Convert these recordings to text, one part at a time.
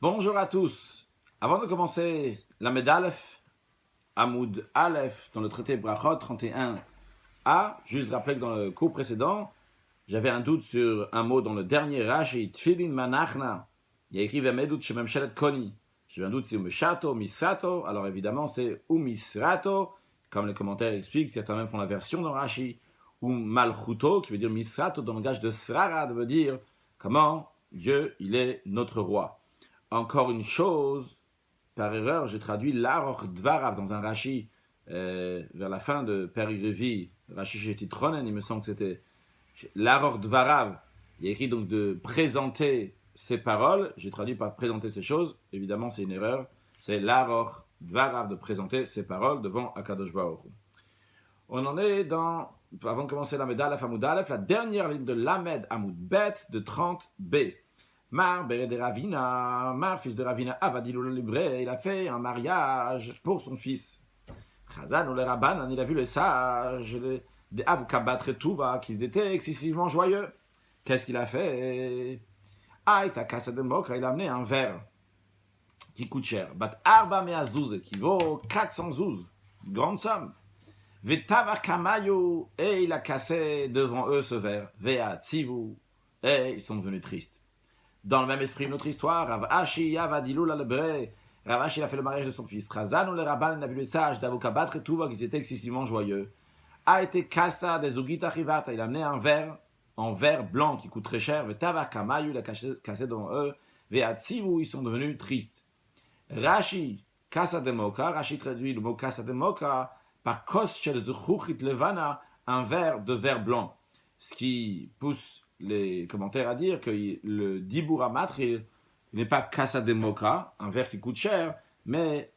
Bonjour à tous. Avant de commencer la Aleph, Amoud Aleph, dans le traité Brachot 31a, juste rappeler que dans le cours précédent, j'avais un doute sur un mot dans le dernier Rashi, Tfilin Manachna. Il y a écrit Vemedut Shemem Shelet Koni. J'ai un doute si Umeshato, Misrato. Alors évidemment, c'est Umisrato, comme les commentaires expliquent, certains même font la version dans Rashi, ou Malchuto, qui veut dire Misrato, dans le langage de Srara, veut dire comment Dieu, il est notre roi. Encore une chose, par erreur, j'ai traduit l'Aroch Dvarav dans un Rashi vers la fin de Peri Revi, Rashi chez Titronen, il me semble que c'était l'Aroch Dvarav. Il y a écrit donc de présenter ses paroles, j'ai traduit par présenter ses choses, évidemment c'est une erreur, c'est l'Aroch Dvarav de présenter ses paroles devant Akadosh Baruch Hu. On en est dans, avant de commencer la Aleph Amoud Aleph, la dernière ligne de Lamed Amoud Bet de 30b. Mar, Béré de Ravina, Mar, fils de Ravina, Avadilou le Libré, il a fait un mariage pour son fils. Chazan ou le Rabban, il a vu les sages, des Avoukabat et Touva, qu'ils étaient excessivement joyeux. Qu'est-ce qu'il a fait? Ah, il a cassé de Mokra, il a amené un verre qui coûte cher. Bat Arba Mea Zouz, qui vaut 400 zouz, grande somme. Vetava Kamayu, et il a cassé devant eux ce verre. Vea Tzivu, et ils sont devenus tristes. Dans le même esprit, notre histoire, Rav Ashi Avadilou la Lebré, Rav Ashi a fait le mariage de son fils. Chazan ou le Rabban a vu les sages d'Avokabat et Touva qui étaient excessivement joyeux. A été Kassa des Zugita Rivata, il a amené un verre en verre blanc qui coûte très cher. Vetava Kamayu, il a cassé devant eux. Veatsivu, ils sont devenus tristes. Rashi, Kassa de Moka, Rashi traduit le mot Kassa de Moka par Kos Shel Zuchuchit Levana, un verre de verre blanc. Ce qui pousse les commentaires à dire que le Dibur Amatr n'est pas Kassa de Moka, un verre qui coûte cher, mais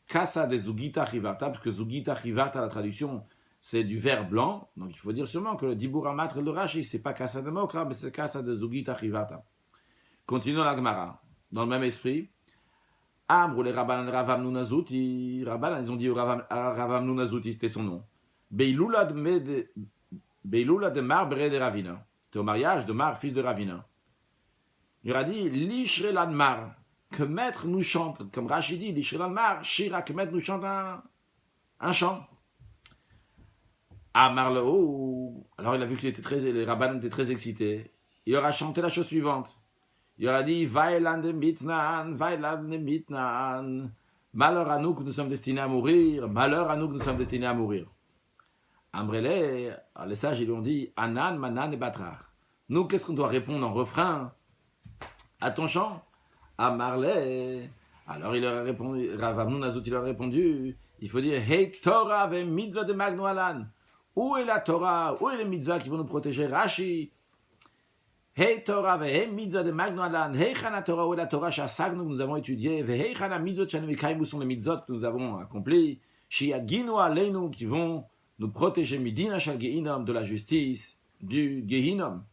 Kassa de Zugita Rivata, parce que Zugita Rivata, la traduction, c'est du verre blanc. Donc il faut dire sûrement que le Dibur Amatr de Rashi, c'est pas Kassa de Moka, mais c'est Kassa de Zugita Rivata. Continuons la Gemara. Dans le même esprit, Amrou les Rabban Ravam Nunazuti, Rabban, ils ont dit Ravam Nunazuti, c'était son nom. Beilula de Mar Bere de Ravina. C'était au mariage de Mar, fils de Ravina. Il a dit Lishre Mar, que maître nous chante, comme Rachid dit, Lishre Mar, Shira, que maître nous chante un chant. Amar le haut. Alors il a vu que les rabbins étaient très excités. Il aura chanté la chose suivante. Il aura dit Vailan de Mitnan, malheur à nous que nous sommes destinés à mourir, malheur à nous que nous sommes destinés à mourir. Ambrele, les sages ils lui ont dit Anan, Manan et Batrar. Nous, qu'est-ce qu'on doit répondre en refrain à ton chant? Amarle. Alors il leur a répondu, Rav Amnoun il leur a répondu, il faut dire Hey Torah ve mitzvah de Magno Alan. Où est la Torah? Où est les mitzvahs qui vont nous protéger? Rashi. Hey Torah ve hey mitzvah de Magno Alan. Hey Chana Torah, où est la Torah Shasagno que nous avons étudié? Ve hey Chana mitzvot Chanevikaim, où sont les mitzvot que nous avons accomplis? Shiaginu Aleinu, qui vont nous protéger Midina Shal Gehinom, de la justice du Gehinom.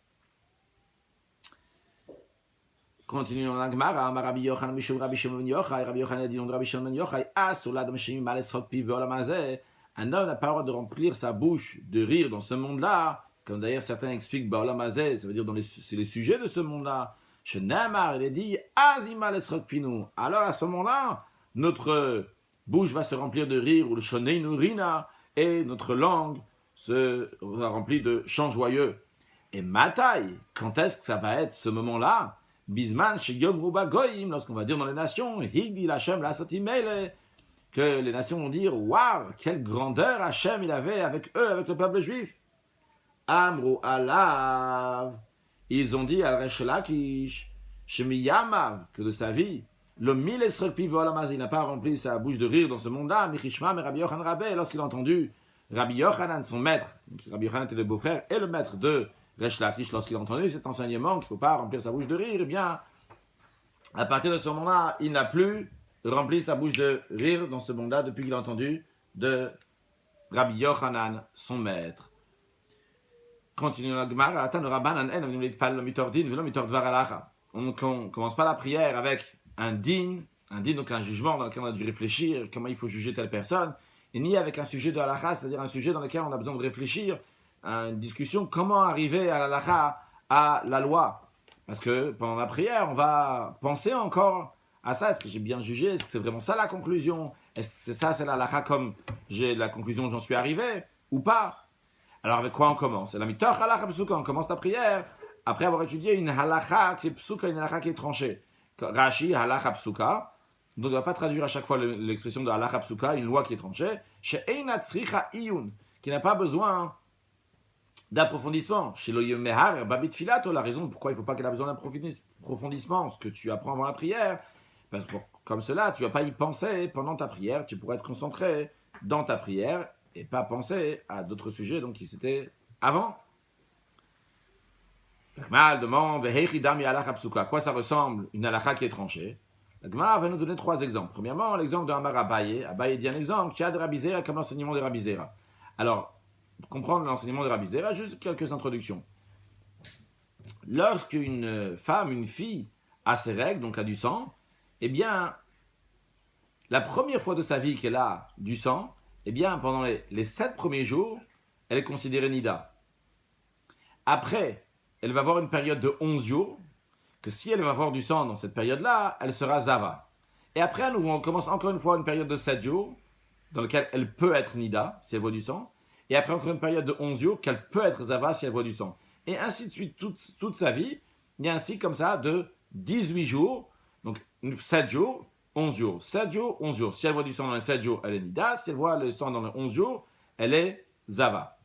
Continuons la Gemara. Rabbi Yochanan Mishum Rabbi Shimon ben Yochai. Rabbi Yochanan a dit non de Rabbi Shimon ben Yochai. Asur l'adam shemi malesrot pi ve'olamazeh. Un homme n'a pas le droit de remplir sa bouche de rire dans ce monde-là. Comme d'ailleurs certains expliquent Baolamazeh, ça veut dire c'est les sujets de ce monde-là. Shenamar, il est dit Azim malesrot pinu. Alors à ce moment-là, notre bouche va se remplir de rire ou le shoneinu rina. Et notre langue se remplit de chants joyeux. Et Matai, quand est-ce que ça va être ce moment-là? Bisman sheyom ruba goyim, lorsqu'on va dire dans les nations, Higdi Hashem la sotimele, que les nations vont dire, waouh, quelle grandeur Hashem il avait avec eux, avec le peuple juif. Amru alav, ils ont dit al Reshelakish, Shemiyamav, que de sa vie, le mille esrelpi volamaz, il n'a pas rempli sa bouche de rire dans ce monde-là, Michishma, mais Rabbi Yochanan Rabbe, lorsqu'il a entendu Rabbi Yochanan, son maître, Rabbi Yochanan était le beau-frère et le maître de Resh Lakish, lorsqu'il a entendu cet enseignement qu'il ne faut pas remplir sa bouche de rire, eh bien, à partir de ce moment-là, il n'a plus rempli sa bouche de rire dans ce monde-là depuis qu'il a entendu de Rabbi Yochanan, son maître. Continuons la Gemara, on ne commence pas la prière avec un din, donc un jugement dans lequel on a dû réfléchir, comment il faut juger telle personne, et ni avec un sujet de halakha, c'est-à-dire un sujet dans lequel on a besoin de réfléchir, une discussion, comment arriver à l'halakha, à la loi. Parce que pendant la prière, on va penser encore à ça? Est-ce que j'ai bien jugé? Est-ce que c'est vraiment ça la conclusion? Est-ce que c'est ça, c'est la halakha comme j'ai la conclusion j'en suis arrivé ou pas? Alors avec quoi on commence? La mitoch halakha psuka, on commence la prière après avoir étudié une halakha qui est psuka, une halakha qui est tranchée. Rashi halakha psuka. Donc on ne va pas traduire à chaque fois l'expression de halakha psuka, une loi qui est tranchée. She'eina tzricha iyun, qui n'a pas besoin d'approfondissement. Chez l'oyemehar babit filato, la raison pourquoi il ne faut pas qu'elle ait besoin d'approfondissement, ce que tu apprends avant la prière. Parce que comme cela, tu ne vas pas y penser pendant ta prière, tu pourrais être concentré dans ta prière et pas penser à d'autres sujets donc, qui s'étaient avant. La Gemara demande à quoi ça ressemble une halakha qui est tranchée. La Gemara va nous donner 3 exemples. Premièrement, l'exemple de Amar Abaye. Abaye dit un exemple qui a de Rabbi Zera comme l'enseignement de Rabbi Zera. Alors, pour comprendre l'enseignement de Rabbi Zera, juste quelques introductions. Lorsqu'une femme, une fille, a ses règles, donc a du sang, eh bien, la première fois de sa vie qu'elle a du sang, eh bien, pendant les 7 premiers jours, elle est considérée nida. Après, elle va avoir une période de 11 jours, que si elle va avoir du sang dans cette période-là, elle sera zava. Et après, nous, on commence encore une fois une période de 7 jours, dans laquelle elle peut être nida, si elle voit du sang, et après encore une période de 11 jours, qu'elle peut être zava si elle voit du sang. Et ainsi de suite, toute sa vie, il y a ainsi comme ça de 18 jours, donc 7 jours, 11 jours, 7 jours, 11 jours. Si elle voit du sang dans les 7 jours, elle est nida. Si elle voit le sang dans les 11 jours, elle est zava.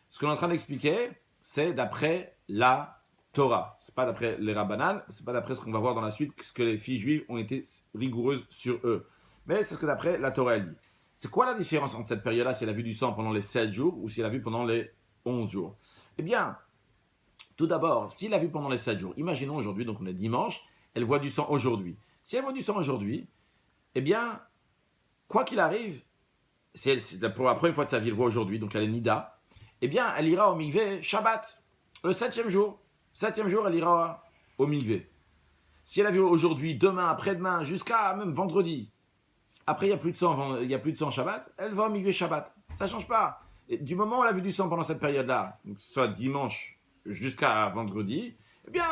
Ce qu'on est en train d'expliquer, c'est d'après la Torah. Ce n'est pas d'après les Rabbanan, ce n'est pas d'après ce qu'on va voir dans la suite, ce que les filles juives ont été rigoureuses sur eux. Mais c'est ce que d'après la Torah elle dit. C'est quoi la différence entre cette période-là, si elle a vu du sang pendant les 7 jours ou si elle a vu pendant les 11 jours? Eh bien, tout d'abord, si elle a vu pendant les 7 jours, imaginons aujourd'hui, donc on est dimanche, elle voit du sang aujourd'hui. Si elle voit du sang aujourd'hui, eh bien, quoi qu'il arrive, c'est pour la première fois de sa vie, elle voit aujourd'hui, donc elle est nida, eh bien, elle ira au mikvé Shabbat, le 7e jour. 7e jour, elle ira au mikvé. Si elle a vu aujourd'hui, demain, après-demain, jusqu'à même vendredi, après il n'y a plus de sang Shabbat, elle va au mikvé Shabbat. Ça ne change pas. Et du moment où elle a vu du sang pendant cette période-là, soit dimanche jusqu'à vendredi, eh bien,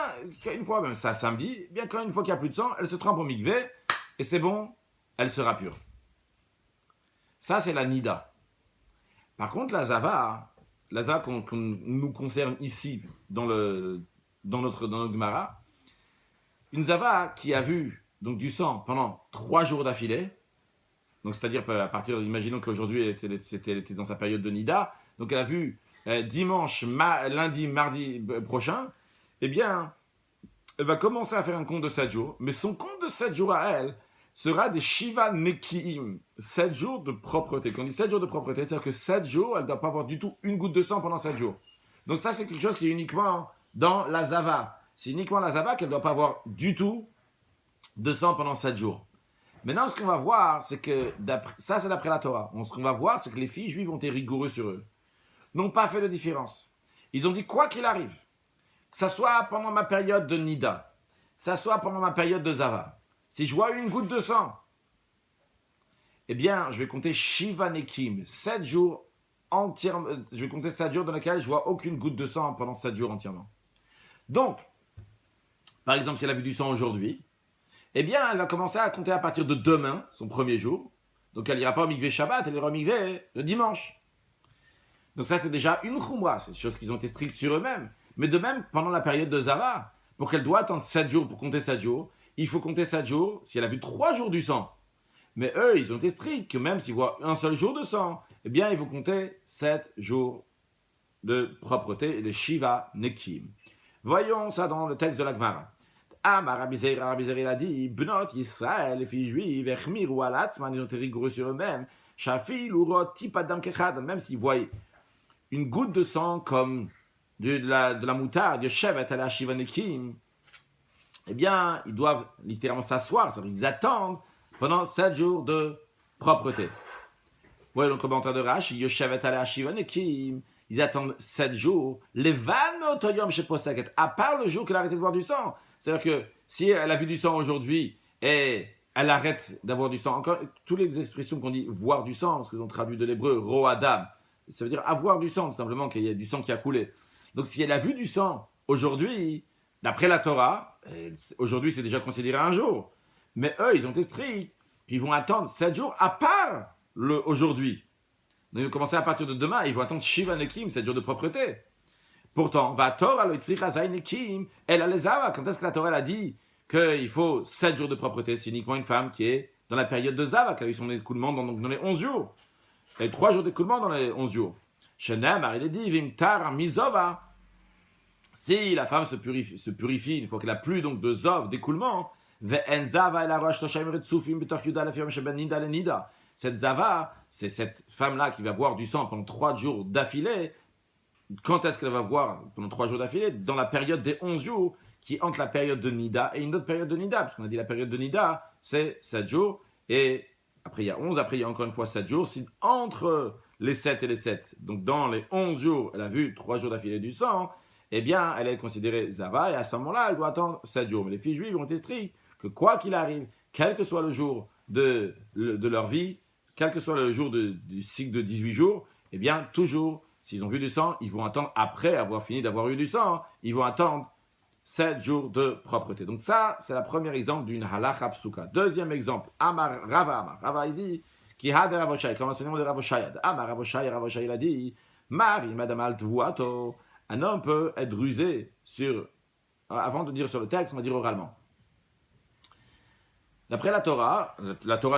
une fois, même ça samedi, eh bien, quand une fois qu'il n'y a plus de sang, elle se trempe au mikvé, et c'est bon, elle sera pure. Ça, c'est la nida. Par contre, la zava qu'on nous concerne ici, dans notre Gemara, une zava qui a vu donc, du sang pendant 3 jours d'affilée, donc c'est-à-dire à partir, imaginons qu'aujourd'hui elle était dans sa période de nida, donc elle a vu dimanche, lundi, mardi prochain, eh bien, elle va commencer à faire un compte de 7 jours, mais son compte de 7 jours à elle sera des Shiva Nekiim, 7 jours de propreté. Quand on dit 7 jours de propreté, c'est-à-dire que 7 jours, elle ne doit pas avoir du tout une goutte de sang pendant 7 jours. Donc ça, c'est quelque chose qui est uniquement dans la Zava. C'est uniquement la Zava qu'elle ne doit pas avoir du tout de sang pendant 7 jours. Maintenant, ce qu'on va voir, c'est que, ça c'est d'après la Torah, ce qu'on va voir, c'est que les filles juives ont été rigoureux sur eux. N'ont pas fait de différence. Ils ont dit, quoi qu'il arrive, que ça soit pendant ma période de Nida, que ça soit pendant ma période de Zava, si je vois une goutte de sang, eh bien, je vais compter Shiva Nekim, 7 jours entièrement. Je vais compter 7 jours dans lesquels je vois aucune goutte de sang pendant 7 jours entièrement. Donc, par exemple, si elle a vu du sang aujourd'hui, eh bien, elle va commencer à compter à partir de demain, son premier jour. Donc, elle n'ira pas au mikvé Shabbat, elle ira au mikvé le dimanche. Donc, ça, c'est déjà une khumra. C'est des choses qu'ils ont été strictes sur eux-mêmes. Mais de même, pendant la période de Zava, pour qu'elle doit attendre 7 jours pour compter 7 jours, il faut compter 7 jours si elle a vu 3 jours du sang. Mais eux, ils ont été stricts, que même s'ils voient un seul jour de sang, eh bien, ils vont compter 7 jours de propreté, les Shiva Nekim. Voyons ça dans le texte de la Gemara. Rabbi Zera a dit, Bnot Yisrael, les filles juives, Echmiru alatzman, ils ont été rigoureux sur eux-mêmes, Shafil urot tipadam kechad, même s'ils voient une goutte de sang comme de la moutarde, de Shevet ala Shiva Nekim, eh bien, ils doivent littéralement s'asseoir, ils attendent pendant 7 jours de propreté. Voyons le commentaire de Rashi, Yoshevet ala Shiva Nekim, ils attendent 7 jours, les van meotoyom chez Posaket, à part le jour qu'elle a arrêté de voir du sang. C'est-à-dire que si elle a vu du sang aujourd'hui et elle arrête d'avoir du sang, encore toutes les expressions qu'on dit voir du sang, parce qu'ils ont traduit de l'hébreu roadam, ça veut dire avoir du sang, tout simplement qu'il y a du sang qui a coulé. Donc si elle a vu du sang aujourd'hui, d'après la Torah, aujourd'hui c'est déjà considéré un jour. Mais eux, ils ont été stricts. Ils vont attendre 7 jours à part aujourd'hui. Donc, ils vont commencer à partir de demain. Ils vont attendre Shiva Nekim, 7 jours de propreté. Pourtant, va Torah lo itzricha zayin nekim el alezava. Quand est-ce que la Torah a dit qu'il faut 7 jours de propreté? C'est uniquement une femme qui est dans la période de Zava, qui a eu son écoulement dans les 11 jours. Et 3 jours d'écoulement dans les 11 jours. Shenemar, il est dit, vimtar mizova. Si la femme se purifie une fois qu'elle n'a plus donc de zov, d'écoulement, cette zava, c'est cette femme-là qui va voir du sang pendant 3 jours d'affilée. Quand est-ce qu'elle va voir pendant 3 jours d'affilée? Dans la période des 11 jours, qui est entre la période de Nida et une autre période de Nida. Parce qu'on a dit la période de Nida, c'est 7 jours. Et après, il y a 11. Après, il y a encore une fois 7 jours. Si entre les 7 et les 7, donc dans les 11 jours, elle a vu 3 jours d'affilée du sang, eh bien, elle est considérée Zava. Et à ce moment-là, elle doit attendre 7 jours. Mais les filles juives ont été strictes que quoi qu'il arrive, quel que soit le jour de leur vie, quel que soit le jour du cycle de 18 jours, eh bien, toujours, s'ils ont vu du sang, ils vont attendre, après avoir fini d'avoir eu du sang, ils vont attendre 7 jours de propreté. Donc ça, c'est le premier exemple d'une halacha psuka. Deuxième exemple, Amar Rava. Rava, il dit, qui a de Ravoshai, comme enseignement de Ravoshai. Amar Ravoshai, il a dit, Mari, madame altvuato, un homme peut être rusé avant de dire sur le texte, on va dire oralement. D'après la Torah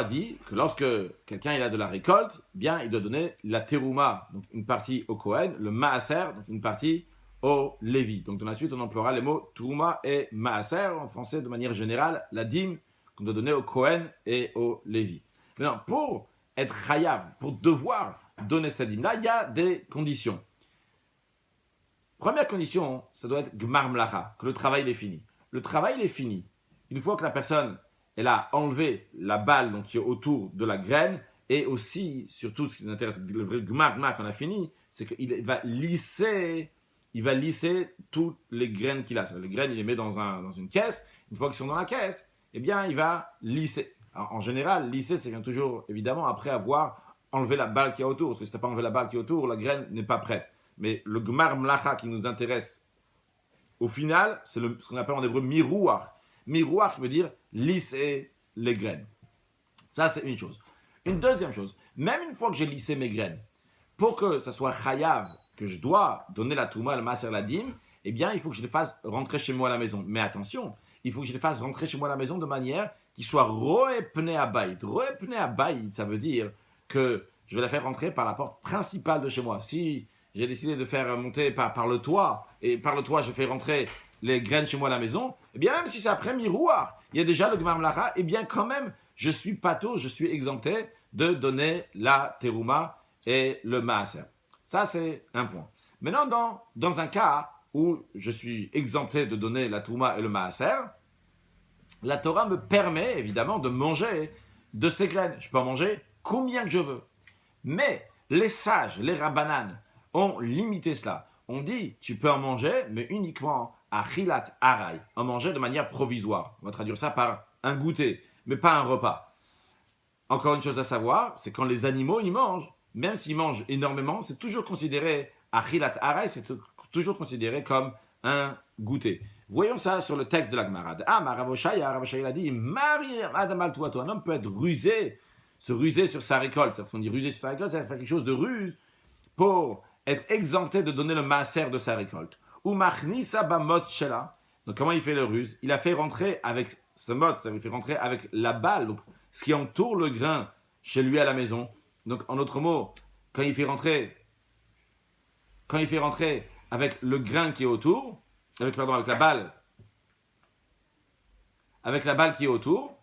dit que lorsque quelqu'un il a de la récolte, bien il doit donner la terouma, donc une partie au Kohen, le maaser, donc une partie au Lévi. Donc dans la suite on emploiera les mots terouma et maaser, en français de manière générale, la dîme qu'on doit donner au Kohen et au Lévi. Maintenant, pour être chayav, pour devoir donner cette dîme-là, il y a des conditions. Première condition, ça doit être gmar mlacha, que le travail est fini. Le travail il est fini. Une fois que la personne elle a enlevé la balle donc, qui est autour de la graine, et aussi, surtout ce qui nous intéresse, le vrai gmar qu'on a fini, c'est qu'il va lisser toutes les graines qu'il a. Les graines, il les met dans une caisse. Une fois qu'ils sont dans la caisse, eh bien, il va lisser. Alors, en général, lisser, ça vient toujours, évidemment, après avoir enlevé la balle qui est autour. Parce que si tu n'as pas enlevé la balle qui est autour, la graine n'est pas prête. Mais le gmar mlacha qui nous intéresse, au final, c'est ce qu'on appelle en hébreu mirouach. Mirouach veut dire lisser les graines. Ça, c'est une chose. Une deuxième chose, même une fois que j'ai lissé mes graines, pour que ça soit chayav, que je dois donner la touma, le maaser, la dîme, eh bien, il faut que je les fasse rentrer chez moi à la maison. Mais attention, il faut que je les fasse rentrer chez moi à la maison de manière qu'ils soient roepne abayit. Roepne abayit, ça veut dire que je vais la faire rentrer par la porte principale de chez moi. Si j'ai décidé de faire monter par le toit, et par le toit, je fais rentrer les graines chez moi à la maison, eh bien, même si c'est après miroir, il y a déjà le gmar mlacha, eh bien, quand même, je suis pato, je suis exempté de donner la terouma et le maaser. Ça, c'est un point. Maintenant, dans un cas où je suis exempté de donner la terouma et le maaser, la Torah me permet, évidemment, de manger de ces graines. Je peux en manger combien que je veux. Mais les sages, les rabbanan, ont limité cela. On dit, tu peux en manger, mais uniquement à chilat aray, en manger de manière provisoire. On va traduire ça par un goûter, mais pas un repas. Encore une chose à savoir, c'est quand les animaux, ils mangent, même s'ils mangent énormément, c'est toujours considéré, à chilat aray, c'est toujours considéré comme un goûter. Voyons ça sur le texte de la Gemara. Ravoshai a dit, un homme peut être rusé, se ruser sur sa récolte. C'est-à-dire qu'on dit ruser sur sa récolte, ça veut faire quelque chose de ruse pour être exempté de donner le maaser de sa récolte. Ou machnisa bamot shela. Donc comment il fait le ruse? Il a fait rentrer avec ce mot, ça veut fait rentrer avec la balle, donc ce qui entoure le grain chez lui à la maison. Donc en d'autres mots, quand il fait rentrer avec le grain qui est autour, avec la balle qui est autour,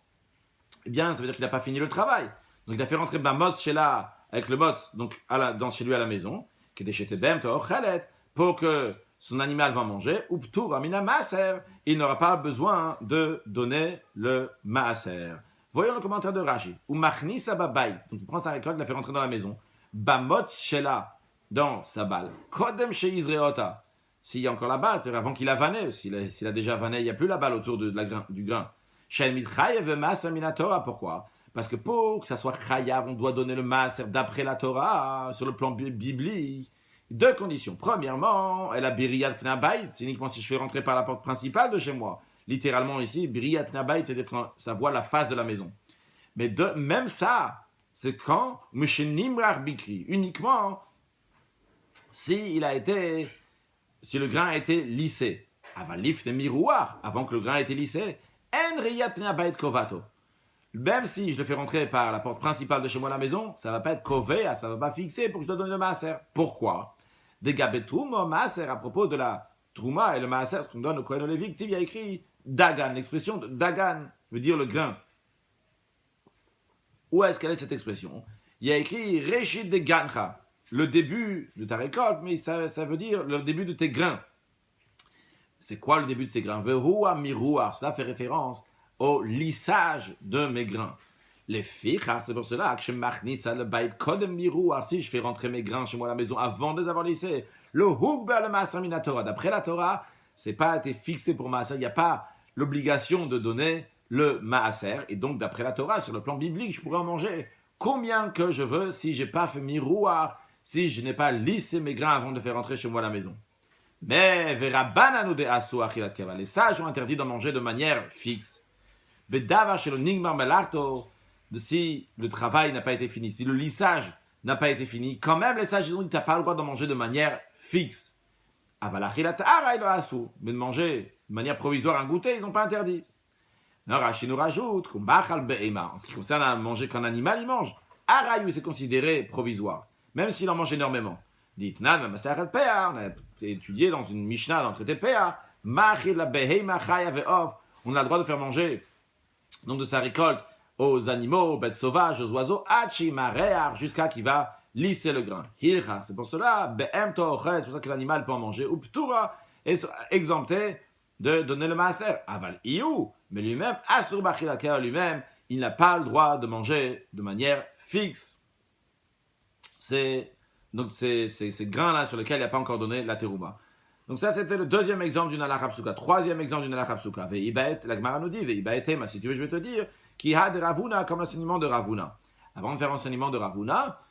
eh bien ça veut dire qu'il n'a pas fini le travail. Donc il a fait rentrer bamot shela avec le mot donc chez lui à la maison, qui est pour que son animal va manger, ou p'tour amina maaser, il n'aura pas besoin de donner le maaser. Voyons le commentaire de Rashi. Ou machnisa babay, donc il prend sa récolte, il la fait rentrer dans la maison. Bamot shela, dans sa balle. Kodem she izreota, s'il y a encore la balle, c'est-à-dire avant qu'il a vanné, s'il a déjà vanné, il n'y a plus la balle autour du grain. Shel mitchayev maaser mina Torah, pourquoi? Parce que pour que ça soit chayav, on doit donner le maaser d'après la Torah, sur le plan biblique. Deux conditions. Premièrement, elle a biriyat fnabayit, c'est uniquement si je fais rentrer par la porte principale de chez moi. littéralement ici, Briat Nabayit, c'est-à-dire quand ça voit la face de la maison. Mais même ça, c'est quand Nimrar Bikri, uniquement si le grain a été lissé. Avalif de miroir, avant que le grain ait été lissé, En Riyat Nabayit Kovato. Même si je le fais rentrer par la porte principale de chez moi à la maison, ça ne va pas être kové, ça ne va pas fixer pour que je dois donner le maaser. Pourquoi? Des gabetrouma, maaser, à propos de la trouma et le maaser, ce qu'on donne au Kohen Lévi, il y a écrit dagan, l'expression de dagan veut dire le grain. Où est-ce qu'elle est cette expression? Il y a écrit reshit de gancha, le début de ta récolte, mais ça veut dire le début de tes grains. C'est quoi le début de tes grains? Verua miroir, ça fait référence au lissage de mes grains. Les fichas, c'est pour cela que je m'achnis à le baït kodem miroir, si je fais rentrer mes grains chez moi à la maison avant de les avoir lissés. Le hugber le maaser min Torah. D'après la Torah, c'est pas été fixé pour maaser, il n'y a pas l'obligation de donner le maaser, et donc d'après la Torah, sur le plan biblique, je pourrais en manger combien que je veux si j'ai pas fait miroir, si je n'ai pas lissé mes grains avant de faire rentrer chez moi à la maison. Mais les sages ont interdit d'en manger de manière fixe. Si le travail n'a pas été fini, si le lissage n'a pas été fini, quand même les sages ont dit que tu n'as pas le droit d'en manger de manière fixe. Mais de manger de manière provisoire un goûter, ils n'ont pas interdit. Rashi nous rajoute, en ce qui concerne à manger qu'un animal, il mange. Arayou, c'est considéré provisoire, même s'il en mange énormément. Dites, on a étudié dans une Mishnah, dans le traité Péa, on a le droit de faire manger donc de sa récolte aux animaux, aux bêtes sauvages, aux oiseaux, jusqu'à qu'il va lisser le grain. C'est pour cela, c'est pour ça que l'animal peut en manger, ou ptura est exempté de donner le maaser. Aval iou, mais lui-même, asur bachilakar lui-même, il n'a pas le droit de manger de manière fixe. Donc ces grains-là sur lesquels il n'a pas encore donné la terouma. Donc ça, c'était le deuxième exemple d'une halakha psuka. Troisième exemple d'une halakha psuka. Veibaet, la Gemara nous dit, veibaetema, si tu veux, je vais te dire, qui a de Ravuna comme l'enseignement de Ravuna. Avant de faire l'enseignement de Ravuna,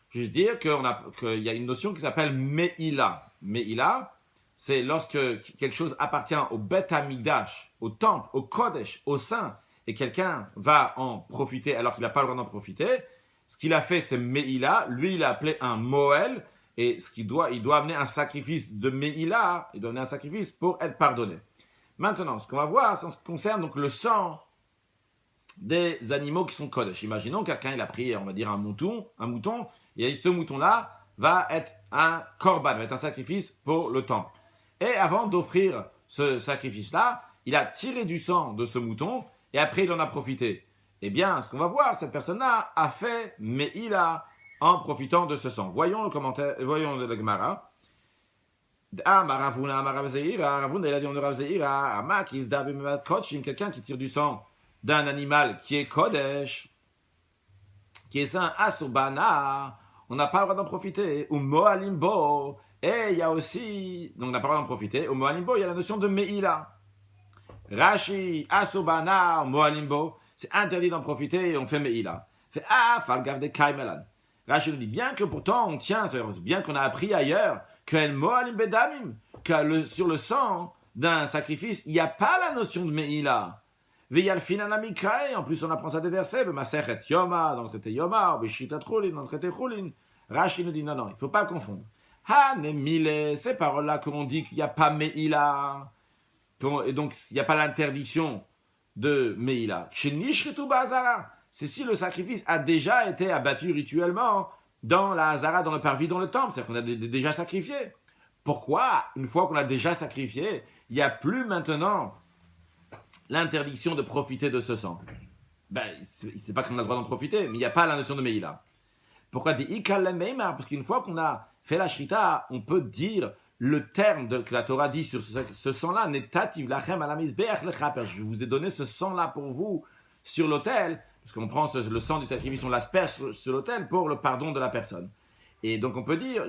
je veux dire qu'il y a une notion qui s'appelle me'ila. Me'ila, c'est lorsque quelque chose appartient au Bet HaMikdash, au temple, au Kodesh, au Saint, et quelqu'un va en profiter alors qu'il n'a pas le droit d'en profiter. Ce qu'il a fait, c'est Me'ila. Lui, il a appelé un Moël. Et il doit amener un sacrifice de Me'ila. Il doit amener un sacrifice pour être pardonné. Maintenant, ce qu'on va voir, c'est ce qui concerne donc le sang des animaux qui sont Kodesh. Imaginons quelqu'un, il a pris, on va dire, un mouton, et ce mouton-là va être un korban, va être un sacrifice pour le temple. Et avant d'offrir ce sacrifice-là, il a tiré du sang de ce mouton, et après il en a profité. Eh bien, ce qu'on va voir, cette personne-là a fait Me'ila en profitant de ce sang. Voyons le commentaire, voyons le Gemara. Quelqu'un qui tire du sang d'un animal qui est Kodesh, qui est saint, Asurbana, on n'a pas le droit d'en profiter. Ou Moalimbo, et il y a aussi, donc on n'a pas le droit d'en profiter. Ou Moalimbo, il y a la notion de Me'ila. Rashi, Asurbana, Moalimbo, c'est interdit d'en profiter et on fait Me'ila. Fait Falgav de Kaimelan. Rashi nous dit bien que pourtant on tient, c'est bien qu'on a appris ailleurs que sur le sang d'un sacrifice, il n'y a pas la notion de Me'ila. En plus, on apprend ça des versets, Masechet Yoma, dans le traité Yoma, Beshitat Chulin, dans le traité Chulin. Rashi nous dit non, il ne faut pas confondre. Hanemile, ces paroles-là qu'on dit qu'il n'y a pas Me'ila, et donc il n'y a pas l'interdiction de Me'ila. Chez Nishritu Ba'azara, c'est si le sacrifice a déjà été abattu rituellement dans la Hazara, dans le parvis, dans le temple, c'est-à-dire qu'on a déjà sacrifié. Pourquoi, une fois qu'on a déjà sacrifié, il n'y a plus maintenant l'interdiction de profiter de ce sang? C'est pas qu'on a le droit d'en profiter, mais il n'y a pas la notion de Meïla. Pourquoi des Ikal Meimar? Parce qu'une fois qu'on a fait la Shrita, on peut dire le terme que la Torah dit sur ce sang-là, Netativ lachem ala mizbeach lechaper. Je vous ai donné ce sang-là pour vous sur l'autel, parce qu'on prend le sang du sacrifice, on l'asperge sur l'autel pour le pardon de la personne. Et donc on peut dire,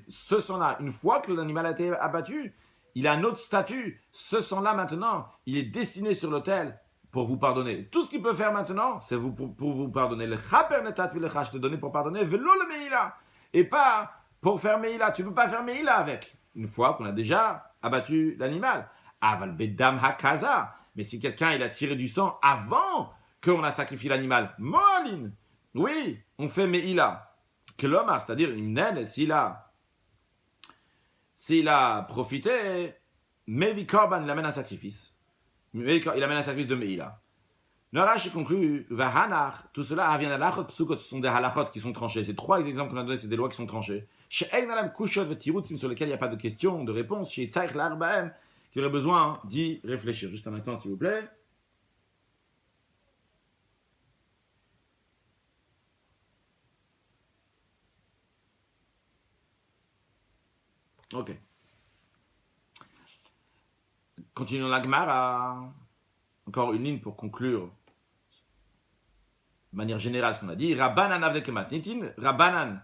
ce sang-là, une fois que l'animal a été abattu, il a un autre statut. Ce sang-là maintenant, il est destiné sur l'autel pour vous pardonner. Tout ce qu'il peut faire maintenant, c'est pour vous pardonner. Le chaper netat vilecha, je te donnais pour pardonner, velo le meila. Et pas pour faire meila. Tu ne peux pas faire meila avec. Une fois qu'on a déjà abattu l'animal. Aval bedam hakaza. Mais si quelqu'un il a tiré du sang avant qu'on a sacrifié l'animal, Molin, oui, on fait Meïla. Que l'homme, c'est-à-dire une naine, s'il a profité, Mevi Korban, il amène un sacrifice. Il amène un sacrifice de Meïla. Le Rashi conclut, Vahanar, tout cela vient d'Halachot Psukot, ce sont des halachot qui sont tranchés. Ces trois exemples qu'on a donnés, c'est des lois qui sont tranchées. Chez Einalam Kushot Vetirutzim, sur lesquels il n'y a pas de questions, de réponses. Chez Tzaich Larbaem, qui aurait besoin d'y réfléchir. Juste un instant, s'il vous plaît. Ok. Continuons la Gemara. Encore une ligne pour conclure de manière générale ce qu'on a dit. Rabbanan avde kemat nitin. Rabbanan,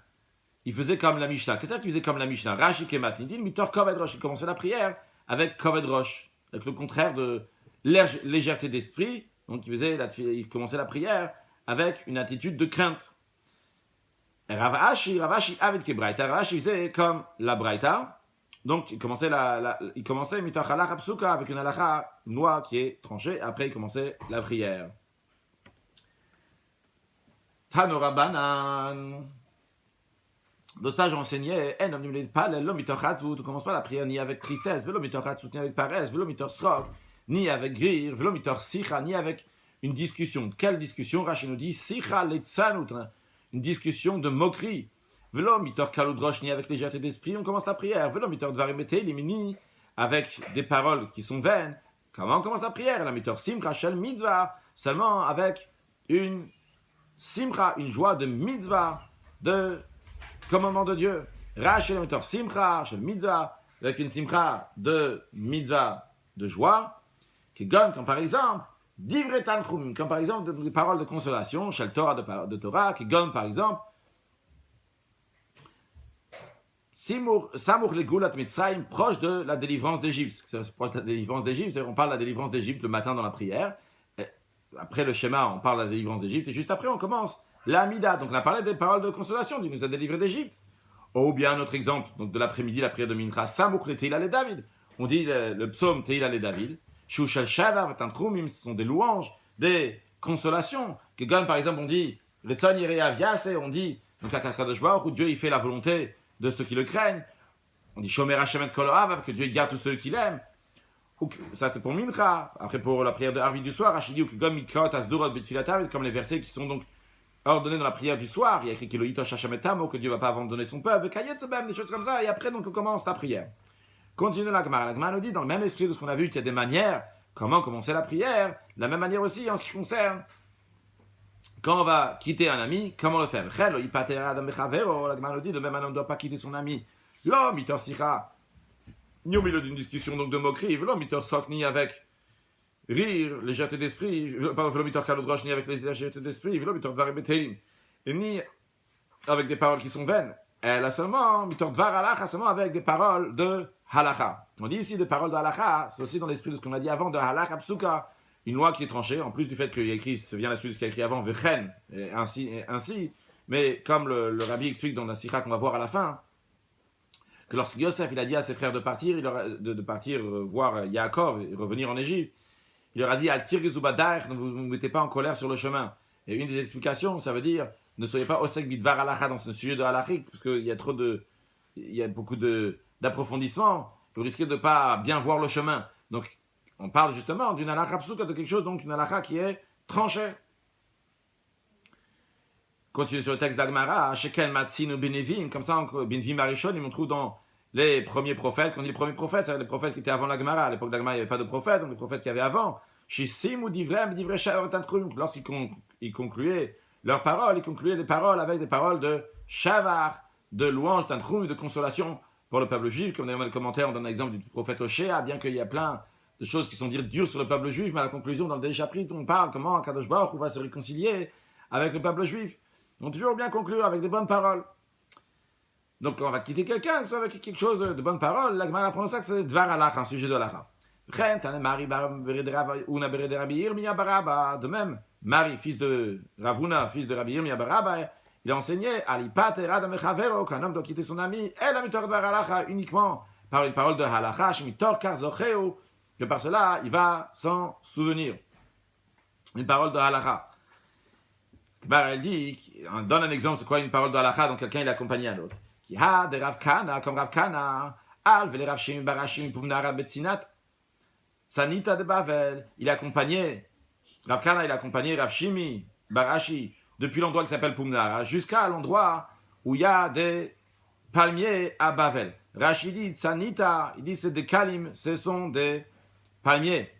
il faisait comme la Mishnah. Qu'est-ce qu'il faisait comme la Mishnah? Rashi kemat nitin, mitor koved rosh. Il commençait la prière avec koved rosh, avec le contraire de légèreté d'esprit. Donc il commençait la prière avec une attitude de crainte. Ravashi aved kebraita. Ravashi faisait comme la braita. Donc il commençait mitor halakha psuka avec une halakha, une loi qui est tranchée. Après il commençait la prière. Tano Rabbanan. De ça, j'enseignais, tu ne commences pas la prière ni avec tristesse, ni avec paresse, ni avec rire, ni avec une discussion. Quelle discussion? Rachid nous dit, une discussion de moquerie. Ni avec légèreté d'esprit, on commence la prière. Ni avec des paroles qui sont vaines. Comment on commence la prière? Seulement avec une simcha, une joie de mitzvah, de commandement de Dieu. Rachel mitor simcha, shel mitzvah, avec une simcha de mitzvah, de joie, qui donne comme par exemple, divrei tanchum, comme par exemple des paroles de consolation, shel Torah de Torah, qui donne par exemple, Samour le Goulat Mitzrayim, proche de la délivrance d'Égypte. Proche de la délivrance d'Égypte, on parle de la délivrance d'Égypte le matin dans la prière. Après le schéma, on parle de la délivrance d'Égypte, et juste après, on commence la Amida. Donc, on a parlé des paroles de consolation, Dieu nous a délivrés d'Égypte. Ou bien, un autre exemple, donc de l'après-midi, la prière de Mincha, Samouk le Teila le David. On dit le psaume Teila le David. Shushal Shava, Vatantrumim, ce sont des louanges, des consolations. Que Gon, par exemple, on dit, Retson Yerea Viase, on dit, donc à Kadosh Baruch, où Dieu il fait la volonté de ceux qui le craignent. On dit Shomer Hashem Kol Ohav, que Dieu garde tous ceux qui l'aiment. Ça c'est pour Mincha. Après pour la prière de Harvi du soir, Rachid dit comme les versets qui sont donc ordonnés dans la prière du soir. Il y a écrit que Dieu ne va pas abandonner son peuple, des choses comme ça. Et après donc on commence la prière. Continue la Gemara. La Gemara nous dit dans le même esprit de ce qu'on a vu qu'il y a des manières comment commencer la prière. De la même manière aussi en ce qui concerne quand on va quitter un ami, comment le faire? La Gemara nous dit de même manière on ne doit pas quitter son ami. L'homme il ni au milieu d'une discussion donc de moquerie, ni avec rire, légèreté d'esprit, ni avec légèreté d'esprit, et ni avec des paroles qui sont vaines. Elle a seulement, seulement avec des paroles de halacha. On dit ici des paroles de halacha, c'est aussi dans l'esprit de ce qu'on a dit avant, de halacha psuka, une loi qui est tranchée, en plus du fait qu'il y a écrit, c'est bien la suite de ce qu'il y a écrit avant, vechen, et ainsi, mais comme le rabbi explique dans la sikha qu'on va voir à la fin, que lorsque Yosef il a dit à ses frères de partir, de partir voir Yaakov et revenir en Égypte, il leur a dit Al tirgizubadar, ne vous mettez pas en colère sur le chemin. Et une des explications, ça veut dire ne soyez pas osek bidvar halacha dans ce sujet de halachik, parce qu'il y a beaucoup d'approfondissement, vous risquez de ne pas bien voir le chemin. Donc on parle justement d'une halacha psuka, de quelque chose, donc une halacha qui est tranchée. Continue sur le texte d'Agmara, Shekel Matzinu Benevim, comme ça, Benevim Arishon, on trouve dans les premiers prophètes. Quand on dit les premiers prophètes, c'est les prophètes qui étaient avant l'Agmara. À l'époque d'Agmara, il n'y avait pas de prophètes, donc les prophètes qu'il y avait avant. Shisim ou Divrem, Divrei Shavar Tantrum. Lorsqu'ils concluaient leurs paroles, ils concluaient des paroles avec des paroles de Shavar, de louange, Tantrum et de consolation pour le peuple juif. Comme dans le commentaire, on donne l'exemple du prophète Hoshea, bien qu'il y a plein de choses qui sont dites dures sur le peuple juif, mais à la conclusion, dans le dernier chapitre, on parle comment Kadosh Baruch va se réconcilier avec le peuple juif. On toujours bien conclure avec des bonnes paroles. Donc on va quitter quelqu'un, soit avec quelque chose de bonnes paroles. La Gemara apprend ça que c'est Dvar Halach, un sujet de Halakha. De même, Marie, fils de Ravuna, fils de Rabbi Yirmiyah Baraba, il a enseigné qu'un homme doit quitter son ami, uniquement par une parole de Halakha, que par cela, il va s'en souvenir. Une parole de halakha. Elle dit, on donne un exemple, c'est quoi une parole de halakha, donc quelqu'un il accompagne un autre. Qui a de Rav Kana, comme Rav Kana, al vele Rav Shimi Barashim Puvnara Betsinat, Sanita de Bavel, il a accompagné, Rav Kana il a accompagné Rav Shimi Barashi, depuis l'endroit qui s'appelle Puvnara, jusqu'à l'endroit où il y a des palmiers à Bavel. Rashi dit, Sanita, il dit c'est des kalim, ce sont des palmiers.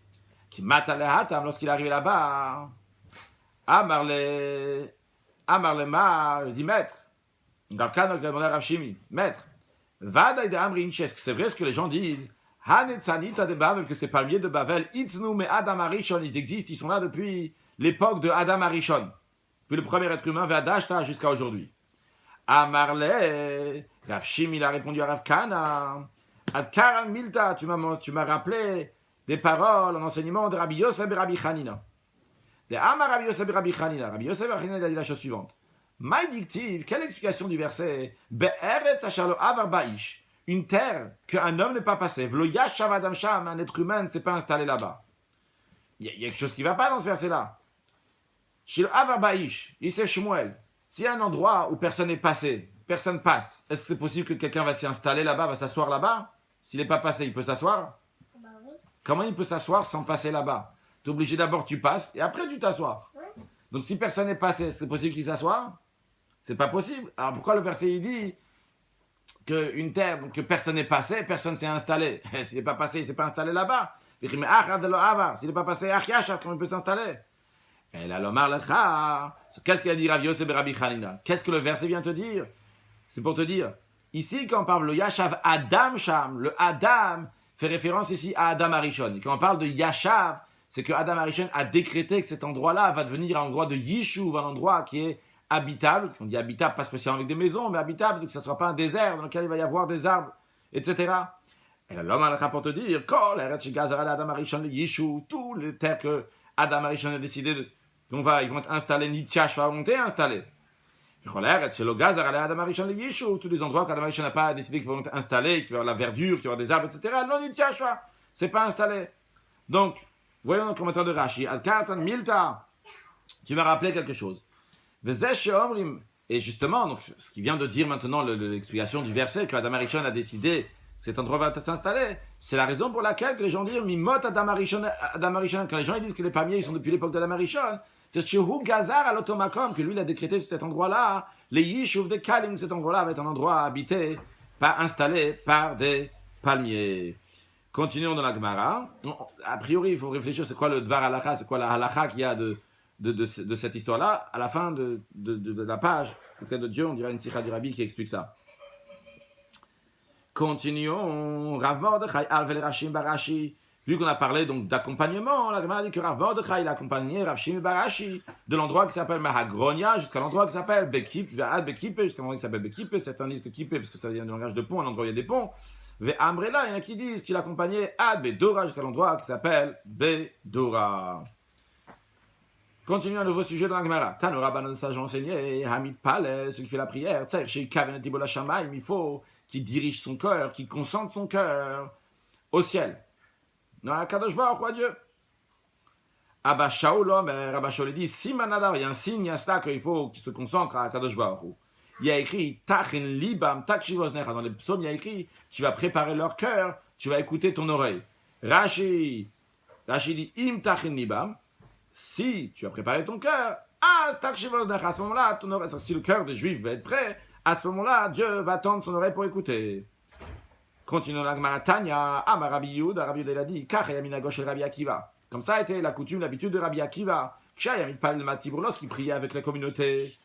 Qui mata le hatam, lorsqu'il est arrivé là-bas, Amarle Mar, il dit maître, Rav Kana il a demandé à Rav Shimi, maître, Vadaï de Amrin, est-ce que c'est vrai ce que les gens disent? Hanetsanita de Bavel, que ces palmiers de Bavel, Itznu me Adam Arishon, ils existent, ils sont là depuis l'époque de Adam Arishon, puis le premier être humain, Vadashta, jusqu'à aujourd'hui. Amarle, Rav Shimi, il a répondu à Rav Kana, Ad Karan Milta, tu m'as rappelé des paroles, un enseignement de Rabbi Yosef et Rabbi Chanina. De Amar Rabbi Yosef et Rabbi Chanina. Rabbi Yosef et Rabbi Chanina, il a dit la chose suivante. Maïdictive, quelle explication du verset? Be'eretz ashalo avar ba'ish. Une terre qu'un homme n'est pas passé. V'lo yashav adam sham, un être humain ne s'est pas installé là-bas. Il y a quelque chose qui ne va pas dans ce verset-là. Shilo avar ba'ish, Yosef Shmuel. S'il y a un endroit où personne n'est passé, personne passe, est-ce que c'est possible que quelqu'un va s'y installer là-bas, va s'asseoir là-bas? S'il n'est pas passé, il peut s'asseoir? Oui. Comment il peut s'asseoir sans passer là-bas? Tu es obligé d'abord, tu passes, et après tu t'assois. Oui. Donc si personne n'est passé, c'est possible qu'il s'assoie? C'est pas possible. Alors pourquoi le verset il dit qu'une terre, que personne n'est passé, personne ne s'est installé? S'il n'est pas passé, il ne s'est pas installé là-bas. S'il n'est pas passé, comment il peut s'installer? Et là, l'Omar Lecha, qu'est-ce qu'il a dit Rav Yosef et Rabbi Chanina? Qu'est-ce que le verset vient te dire? C'est pour te dire, ici quand on parle le Yashav Adam Sham, le Adam fait référence ici à Adam Arishon. Et quand on parle de Yashav, c'est que Adam Arishon a décrété que cet endroit-là va devenir un endroit de Yishuv, un endroit qui est habitable. On dit habitable, pas spécialement avec des maisons, mais habitable, que ce ne soit pas un désert dans lequel il va y avoir des arbres, etc. Et là, l'homme a le pour te dire, tous les terres que Adam Arishon a décidé ils vont être installés, Nityash va monter installés. Tous les endroits qu'Adam Arishon n'a pas décidé qu'ils vont être installés, qu'il va y avoir la verdure, qu'il va y avoir des arbres, etc. Non, Nityash c'est pas installé. Donc, voyons le commentaire de Rashi. Al-Kartan Milta, tu m'as rappelé quelque chose. Et justement, donc, ce qui vient de dire maintenant l'explication du verset que Adam Arishon a décidé que cet endroit va s'installer, c'est la raison pour laquelle que les gens disent Mimot Adam Arishon, quand les gens ils disent que les palmiers ils sont depuis l'époque d'Adam Arishon, c'est Shehu Gazar à l'automakom, que lui il a décrété sur cet endroit-là, les Yishuv de Kalim, cet endroit-là va être un endroit habité, pas installé par des palmiers. Continuons dans la Gemara. A priori, il faut réfléchir, c'est quoi le Dvar Halacha, c'est quoi la Halacha qu'il y a de cette histoire-là. À la fin de la page, auprès de Dieu, on dirait une Sikha du Rabbi qui explique ça. Continuons. Rav Mordechai Alvel Rashim Barashi. Vu qu'on a parlé donc d'accompagnement, la Gemara dit que Rav Mordechai il a accompagné Rav Shimi Barashi de l'endroit qui s'appelle Mahagronia jusqu'à l'endroit qui s'appelle Bekip, jusqu'à l'endroit qui s'appelle Bekip. Certains disent que Kippé, parce que ça vient du langage de pont, un endroit où il y a des ponts. Amrela, il y en a qui disent qu'il accompagnait Ad Bedora jusqu'à l'endroit qui s'appelle Bedora. Continuons un nouveau sujet dans la Gemara. Tanora Banan sage enseigné, Hamid Palel, celui qui fait la prière, chez Kavenet Ibola Shamaim, il faut qu'il dirige son cœur, qu'il concentre son cœur au ciel. Non, à Kadosh Baruch Hu, Dieu. Abba Shaul, Abba Shaul dit, si Manadar, il y a un signe, il y a ça qu'il faut qu'il se concentre à Kadosh Baruch Hu. Il y a écrit, Tachin Libam, Takshivosnecha, dans les psaumes, il y a écrit, tu vas préparer leur cœur, tu vas écouter ton oreille. Rashi dit, Im Tachin Libam, si tu as préparé ton cœur, à ce moment-là, ton oreille, si le cœur des Juifs va être prêt, à ce moment-là, Dieu va tendre son oreille pour écouter. Continuons la Gemara Tanya, Amar Rabbi Yehuda, Rabbi Yehuda il a dit, Kachayamina gauche Rabbi Akiva. Comme ça a été la coutume, l'habitude de Rabbi Akiva. Kshayamit Palel Matzibur, lorsqu'il priait avec la communauté.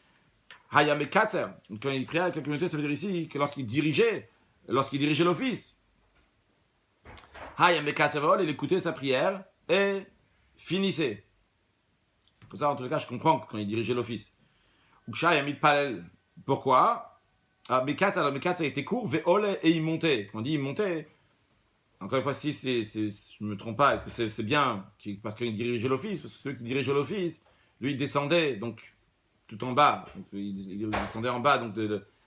Hayam Katzer, quand il priait avec la communauté, ça veut dire ici que lorsqu'il dirigeait l'office. Hayam Katzer, il écoutait sa prière et finissait. Comme ça, en tout cas, je comprends quand il dirigeait l'office. Kshayamit Palel, pourquoi? Mekatzer était court, Ve'ole, et il montait. Quand on dit il montait, encore une fois, si je ne me trompe pas, que c'est bien, parce qu'il dirigeait l'office, parce que celui qui dirigeait l'office, lui, il descendait, donc, tout en bas. Donc, il descendait en bas. Donc,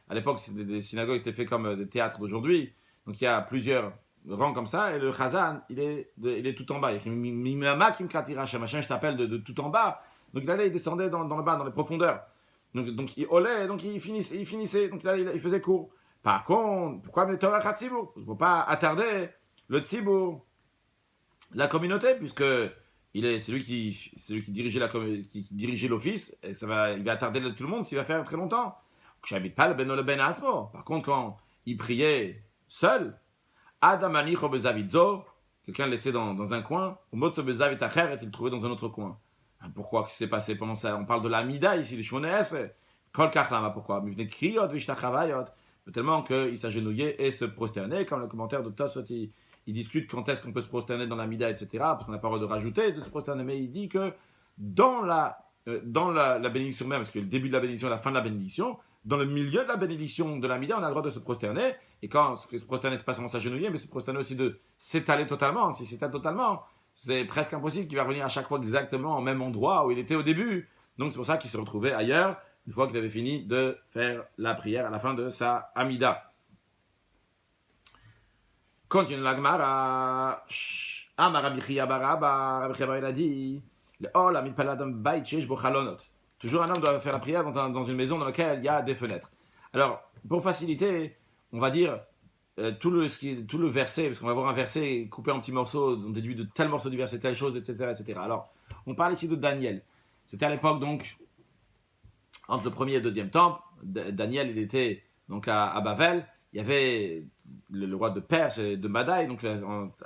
à l'époque, des synagogues étaient faites comme des théâtres d'aujourd'hui. Donc, il y a plusieurs rang comme ça, et le Chazan, il est tout en bas. Il écrit Mimama Kim Kratira Hashem, je t'appelle de tout en bas. Donc il descendait dans le bas, dans les profondeurs. Donc il olait, donc il finissait, donc là, il faisait court. Par contre, pourquoi le Torah Tzibur? Il ne faut pas attarder le Tzibur, la communauté, puisque c'est lui qui dirigeait l'office, et il va attarder tout le monde s'il va faire très longtemps. Par contre, quand il priait seul, Adam Anicho Bezavidzo, quelqu'un le laissait dans un coin, ou Motso Bezavit Acher, il le trouvait dans un autre coin. Pourquoi? Qu'est-ce qui s'est passé pendant ça? On parle de l'Amida ici, les Shmones. Kol Kachlama, pourquoi? Tellement qu'il s'agenouillait et se prosternait, comme le commentaire de Tosfot, il discute quand est-ce qu'on peut se prosterner dans l'Amida, etc., parce qu'on n'a pas le droit de rajouter, de se prosterner, mais il dit que dans la bénédiction même, parce que le début de la bénédiction et la fin de la bénédiction, dans le milieu de la bénédiction de l'Amida, on a le droit de se prosterner, et quand se prosterner, c'est pas seulement s'agenouiller, mais se prosterner aussi de s'étaler totalement. Si s'étale totalement, c'est presque impossible qu'il va revenir à chaque fois exactement au même endroit où il était au début. Donc c'est pour ça qu'il se retrouvait ailleurs, une fois qu'il avait fini de faire la prière à la fin de sa Amida. Continue la Gemara. Amar Rabbi Chia bar Abba, Rabbi Chia bar il a dit, toujours un homme doit faire la prière dans une maison dans laquelle il y a des fenêtres. Alors, pour faciliter, on va dire tout le verset, parce qu'on va avoir un verset coupé en petits morceaux, on déduit de tel morceau du verset, telle chose, etc., etc. Alors, on parle ici de Daniel. C'était à l'époque, donc, entre le premier et le deuxième temple. Daniel, il était donc à Bavel. Il y avait le roi de Perse, de Madaï. Donc,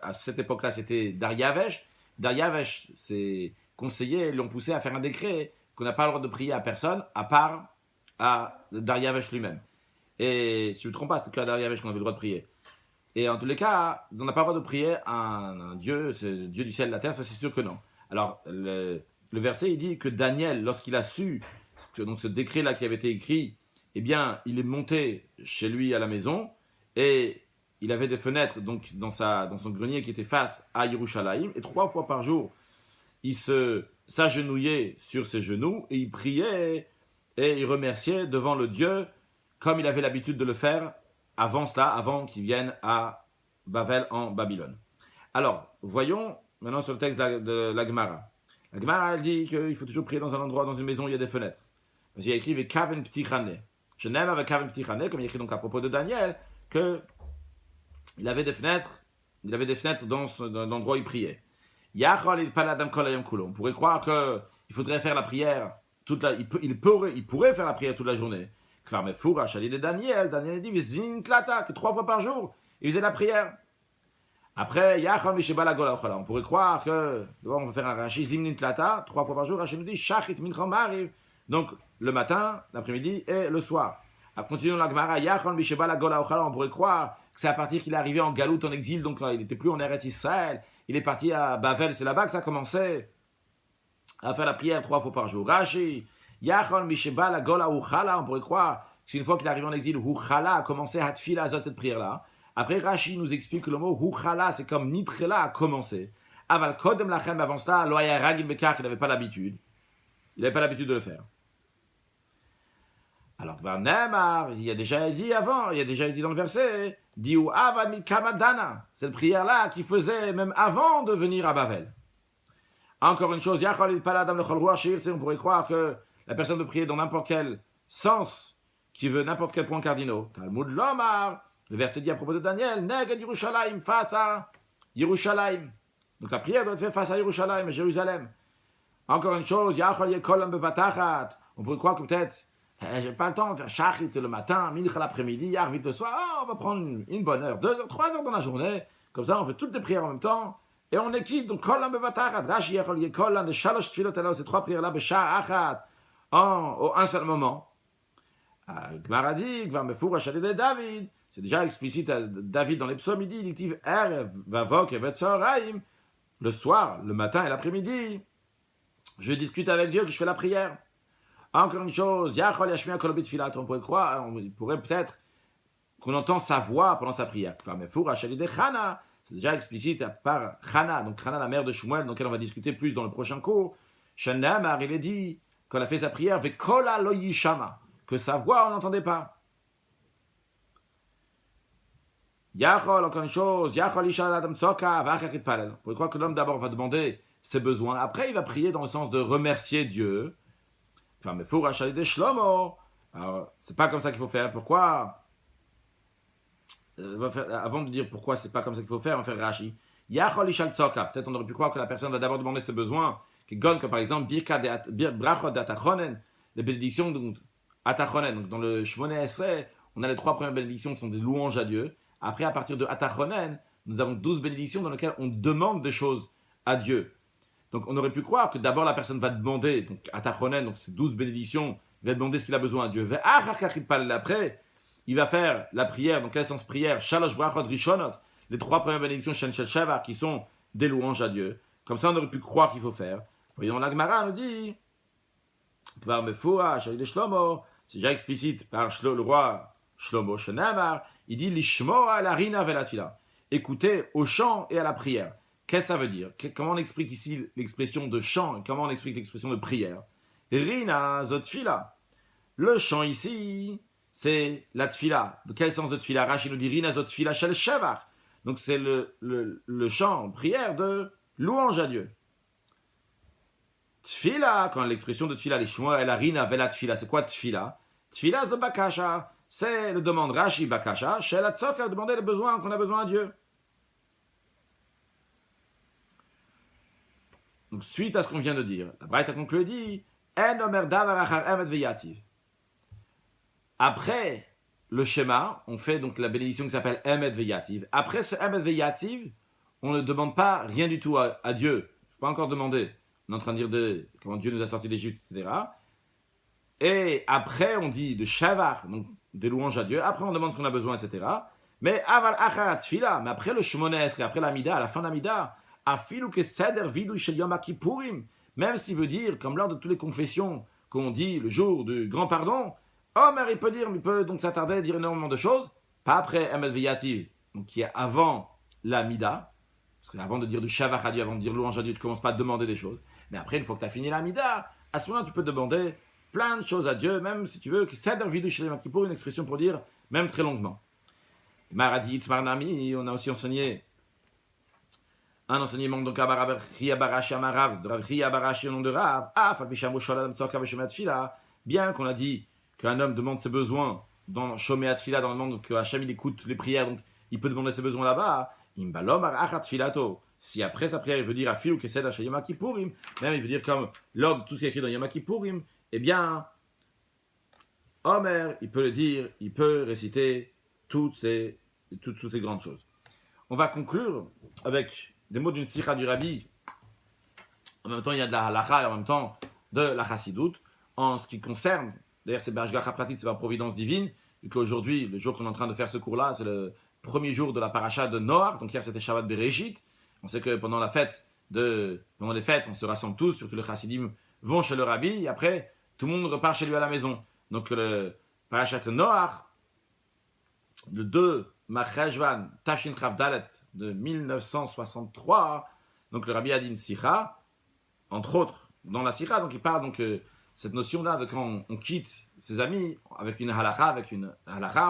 à cette époque-là, c'était Dariavesh. Dariavesh, ses conseillers l'ont poussé à faire un décret qu'on n'a pas le droit de prier à personne, à part à Dariavesh lui-même. Et si je ne me trompe pas, c'était que à Dariavesh qu'on avait le droit de prier. Et en tous les cas, on n'a pas le droit de prier à un Dieu, c'est le Dieu du ciel et de la terre, ça c'est sûr que non. Alors, le verset, il dit que Daniel, lorsqu'il a su donc ce décret-là qui avait été écrit, eh bien, il est monté chez lui à la maison, et il avait des fenêtres donc dans son grenier qui était face à Yerushalayim, et 3 fois par jour, il s'agenouillait sur ses genoux, et il priait, et il remerciait devant le Dieu, comme il avait l'habitude de le faire avant cela, avant qu'il vienne à Bavel en Babylone. Alors, voyons maintenant sur le texte de la Gemara. La Gemara, elle dit qu'il faut toujours prier dans un endroit, dans une maison où il y a des fenêtres. Parce qu'il y a écrit « Kaven ptichane ». Je n'aime avec Kaven ptichane, comme il y a écrit donc à propos de Daniel, qu'il avait des fenêtres dans l'endroit où il priait. On pourrait croire qu'il faudrait faire la prière il pourrait faire la prière toute la journée. Daniel dit que 3 fois par jour, il faisait la prière. Après, on pourrait croire que, on va faire un Rashi, Zimnin Tlata, 3 fois par jour, Rashi nous dit, Shachit Mincha Mariv. Donc, le matin, l'après-midi et le soir. Continuons la Gemara, on pourrait croire que c'est à partir qu'il est arrivé en Galout, en exil, donc il n'était plus en Eretz Israël, il est parti à Bavel, c'est là-bas que ça commençait à faire la prière 3 fois par jour. Rashi, on pourrait croire que c'est une fois qu'il est arrivé en exil, Huchala a commencé à Tfila Azot, cette prière-là. Après, Rashi nous explique que le mot Huchala, c'est comme Nitrela a commencé. Aval Kodem Lachem, avant cela, Loya Ragil Bekar, il n'avait pas l'habitude. Il n'avait pas l'habitude de le faire. Alors, il y a déjà dit avant, il y a déjà dit dans le verset, Diou Avami Kamadana, cette prière-là qu'il faisait même avant de venir à Bavel. Encore une chose, on pourrait croire que la personne peut prier dans n'importe quel sens, qui veut n'importe quel point cardinal. Talmud Lomar, le verset dit à propos de Daniel, Neged Yerushalayim, face à Yerushalayim. Donc la prière doit être faite face à Yerushalayim, à Jérusalem. Encore une chose, on pourrait croire que peut-être, j'ai pas le temps de faire Shachit le matin, Mincha l'après-midi, Yarvit le soir, on va prendre une bonne heure, 2 heures, 3 heures dans la journée, comme ça on fait toutes les prières en même temps, et on est quitte, donc Kolam Bevatachat, Rashi Yechol Yekolam, de Shalosh Tfilot, ces 3 prières-là, Beshar Achat, en un seul moment. Gemara dit, Gvar Mefourash de David, c'est déjà explicite à David dans les psaumes, il dit, Dictiv Erev, Vavok, Evet Soraim, le soir, le matin et l'après-midi, je discute avec Dieu que je fais la prière. Encore une chose, Yachol Yashmia Kolobit Filat, on pourrait croire, on pourrait peut-être qu'on entend sa voix pendant sa prière. C'est déjà explicite par Chana, donc Chana, la mère de Shmuel, dans laquelle on va discuter plus dans le prochain cours. Shanamar, il est dit, quand elle a fait sa prière, Vekola lo yishama, que sa voix on n'entendait pas. Yachol, encore une chose, Yachol Isha Adam Tsoka, Vachachit Palel. Vous croire que l'homme d'abord va demander ses besoins, après il va prier dans le sens de remercier Dieu. Enfin, mais faut racheter des Shlomo. Alors, c'est pas comme ça qu'il faut faire. Pourquoi avant de dire pourquoi c'est pas comme ça qu'il faut faire, on va faire Rashi. Yachol Ishal Tsoka. Peut-être on aurait pu croire que la personne va d'abord demander ses besoins. Comme par exemple, Brachot d'Atachonen, les bénédictions d'Atachonen. Donc dans le Shmoneh Esrei, on a les 3 premières bénédictions qui sont des louanges à Dieu. Après, à partir de Atachonen, nous avons 12 bénédictions dans lesquelles on demande des choses à Dieu. Donc on aurait pu croire que d'abord la personne va demander, donc Atachonen, donc ces 12 bénédictions, il va demander ce qu'il a besoin à Dieu. Après, il va faire la prière, donc quel sens prière, Shalosh Brachot Rishonot, les 3 premières bénédictions Shen Shel Shavar, qui sont des louanges à Dieu. Comme ça, on aurait pu croire qu'il faut faire. Voyons, la Gemara nous dit, Kvar Mefoura, Shali de Shlomo, c'est déjà explicite par le roi Shlomo Shenamar, il dit Lishmo à la rina velatila, écoutez au chant et à la prière. Qu'est-ce que ça veut dire? Comment on explique ici l'expression de chant et comment on explique l'expression de prière? Rina zotfila. Le chant ici, c'est la tfila. De quel sens de tfila? Rashi nous dit Rina zotfila shel shevar. Donc c'est le chant, prière de louange à Dieu. Tfila, quand l'expression de tfila, les shmoa et la rina vela tfila, c'est quoi tfila? Tfila zobakasha, c'est le demande Rashi bakasha, shel atzoka, demander les besoins qu'on a besoin à Dieu. Donc, suite à ce qu'on vient de dire, la Braïta conclut dit En omer davar achar emet veyativ. Après le schéma, on fait donc la bénédiction qui s'appelle Emet veyativ. Après ce Emet veyativ, on ne demande pas rien du tout à Dieu. Je ne peux pas encore demander. On est en train de dire comment Dieu nous a sortis d'Égypte, etc. Et après, on dit de shavar, donc des louanges à Dieu. Après, on demande ce qu'on a besoin, etc. Mais aval achar tfila, mais après le Shmoneh Esrei, après la Mida, à la fin de la Mida, Afilu que seder vidou shel Yom Kippourim, même s'il veut dire, comme lors de toutes les confessions qu'on dit le jour du grand pardon, Omer il peut donc s'attarder, dire énormément de choses, pas après Emet Veyativ, donc qui est avant la Mida, parce qu'avant de dire du Shavach à Dieu, avant de dire louange à Dieu, tu commences pas à demander des choses, mais après, une fois que tu as fini la Mida, à ce moment-là, tu peux demander plein de choses à Dieu, même si tu veux, que seder vidou shel Yom Kippourim, une expression pour dire, même très longuement. Maradit, Marnami, on a aussi enseigné un enseignement donc à Rav Chia Barashi Amarav, de Rav Chia Barashi au nom de Rav, bien qu'on a dit qu'un homme demande ses besoins dans Shomeat Tfila, dans le monde que Hachem il écoute les prières, donc il peut demander ses besoins là-bas, Imbalom Arachat Tfilato. Si après sa prière il veut dire Afilu Kesed Asher Yom Kippourim, même il veut dire comme l'ordre tout ce qui est écrit dans Yom Kippourim, eh bien, Omer, il peut le dire, il peut réciter toutes ces grandes choses. On va conclure avec des mots d'une sikha du Rabbi. En même temps, il y a de la halacha et en même temps de la chassidoute. En ce qui concerne, d'ailleurs, c'est B'ashgacha pratit, c'est par providence divine, vu qu'aujourd'hui, le jour qu'on est en train de faire ce cours-là, c'est le premier jour de la paracha de Noach. Donc hier, c'était Shabbat Bereshit. On sait que pendant les fêtes, on se rassemble tous, surtout les chassidim vont chez le Rabbi, et après, tout le monde repart chez lui à la maison. Donc le parachat de Noach, le 2 Marcheshvan Tafshin Chav Dalet de 1963, donc le Rabbi a dit une sikha, entre autres, dans la sikha, donc il parle donc cette notion-là de quand on quitte ses amis avec une halakha,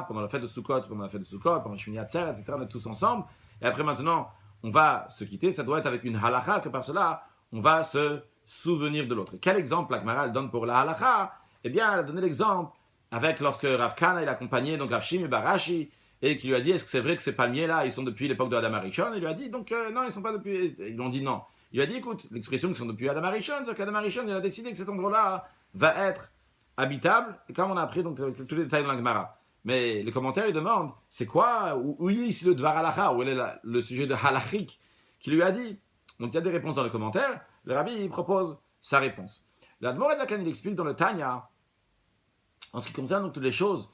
pendant la fête de Sukkot, pendant le Shmini Atzer, etc., on est tous ensemble, et après maintenant, on va se quitter, ça doit être avec une halakha, que par cela, on va se souvenir de l'autre. Et quel exemple la Gemara donne pour la halakha? Eh bien, elle a donné l'exemple avec lorsque Rav Kana, il accompagnait donc Rav Shimi Barashi, et qui lui a dit, est-ce que c'est vrai que ces palmiers-là, ils sont depuis l'époque de Adam Arishon? Il lui a dit, donc non, ils ne sont pas depuis... Ils lui ont dit non. Il lui a dit, écoute, l'expression qu'ils sont depuis Adam Arishon, c'est qu'Adam Arishon, il a décidé que cet endroit-là va être habitable, et comme on a appris donc tous les détails de la Gemara. Mais les commentaires, ils demandent, c'est quoi, où il est ici le Dvar Halacha, où est le sujet de Halachik, qui lui a dit? Donc il y a des réponses dans les commentaires, le Rabbi, il propose sa réponse. L'Admor Zakan, il explique dans le Tanya, en ce qui concerne donc toutes les choses,